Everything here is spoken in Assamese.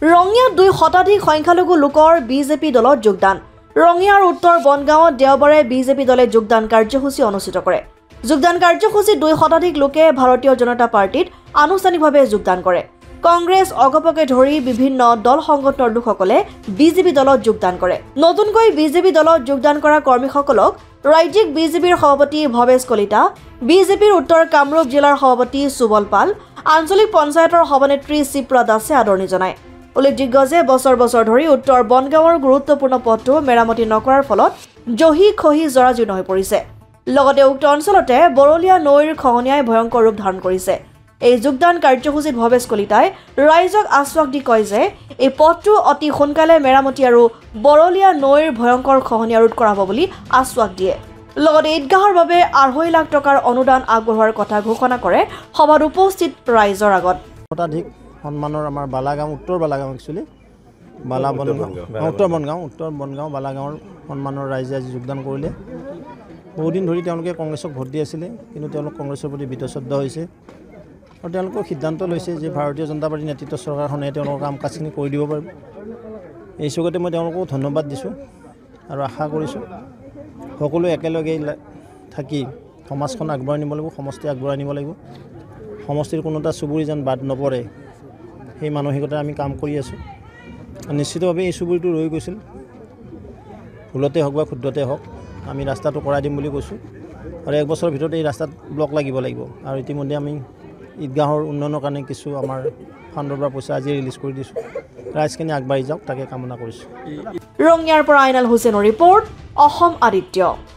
ৰঙিয়াত 2 শতাধিক সংখ্যালঘু লোকৰ বিজেপি দলত যোগদান। ৰঙিয়াৰ উত্তৰ বনগাঁৱত দেওবাৰে বিজেপি দলে যোগদান কাৰ্যসূচী অনুষ্ঠিত কৰে। যোগদান কাৰ্যসূচীত 2 শতাধিক লোকে ভাৰতীয় জনতা পাৰ্টিত আনুষ্ঠানিকভাৱে যোগদান কৰে। কংগ্ৰেছ অগপকে ধৰি বিভিন্ন দল সংগঠনৰ লোকসকলে বিজেপি দলত যোগদান কৰে। নতুনকৈ বিজেপি দলত যোগদান কৰা কৰ্মীসকলক ৰাজ্যিক বিজেপিৰ সভাপতি ভৱেশ কলিতা, বিজেপিৰ উত্তৰ কামৰূপ জিলাৰ সভাপতি সুবল পাল, আঞ্চলিক পঞ্চায়তৰ সভানেত্ৰী শিপ্ৰা দাসে আদৰণি জনায়। উল্লেখযোগ্য যে বছৰ ধৰি উত্তৰ বনগাঁৱৰ গুৰুত্বপূৰ্ণ পথটো মেৰামতি নকৰাৰ ফলত জহি খহি জৰাজীৰ্ণ হৈ পৰিছে। লগতে উক্ত অঞ্চলতে বৰলীয়া নৈৰ খহনীয়াই ভয়ংকৰ ৰূপ ধাৰণ কৰিছে। এই যোগদান কাৰ্যসূচীত ভৱেশ কলিতাই ৰাইজক আশ্বাস দি কয় যে এই পথটো অতি সোনকালে মেৰামতি আৰু বৰলীয়া নৈৰ ভয়ংকৰ খহনীয়া ৰোধ কৰা হ'ব বুলি আশ্বাস দিয়ে। লগতে ঈদগাহৰ বাবে 2.5 লাখ টকাৰ অনুদান আগবঢ়োৱাৰ কথা ঘোষণা কৰে সভাত উপস্থিত ৰাইজৰ আগত। শতাধিক সন্মানৰ আমাৰ বালাগাঁও, উত্তৰ বালাগাঁও একচুৱেলি উত্তৰ বনগাঁও বালাগাঁৱৰ সন্মানৰ ৰাইজে আজি যোগদান কৰিলে। বহুদিন ধৰি তেওঁলোকে কংগ্ৰেছক ভোট দি আছিলে, কিন্তু তেওঁলোক কংগ্ৰেছৰ প্ৰতি বীতশ্ৰদ্ধ হৈছে আৰু তেওঁলোকৰ সিদ্ধান্ত লৈছে যে ভাৰতীয় জনতা পাৰ্টীৰ নেতৃত্বৰ চৰকাৰখনে তেওঁলোকৰ কাম কাজখিনি কৰি দিব পাৰিব। এই চুকতে মই তেওঁলোককো ধন্যবাদ দিছোঁ আৰু আশা কৰিছোঁ সকলোৱে একেলগে থাকি সমাজখন আগবঢ়াই নিব লাগিব, সমষ্টি আগবঢ়াই নিব লাগিব। সমষ্টিৰ কোনো এটা চুবুৰী যেন বাদ নপৰে, সেই মানসিকতাৰে আমি কাম কৰি আছোঁ। নিশ্চিতভাৱে এই চুবুৰীটো ৰৈ গৈছিল, ভুলতে হওক বা ক্ষুদ্ৰতে হওক আমি ৰাস্তাটো কৰাই দিম বুলি কৈছোঁ আৰু 1 বছৰৰ ভিতৰত এই ৰাস্তাত ব্লক লাগিব আৰু ইতিমধ্যে আমি ঈদগাহৰ উন্নয়নৰ কাৰণে কিছু আমাৰ ফাণ্ডৰ পৰা পইচা আজি ৰিলিজ কৰি দিছোঁ। ৰাইজখিনি আগবাঢ়ি যাওক, তাকে কামনা কৰিছোঁ। ৰঙিয়াৰ পৰা আইনাল হুছেইনৰ ৰিপৰ্ট, অসম আদিত্য।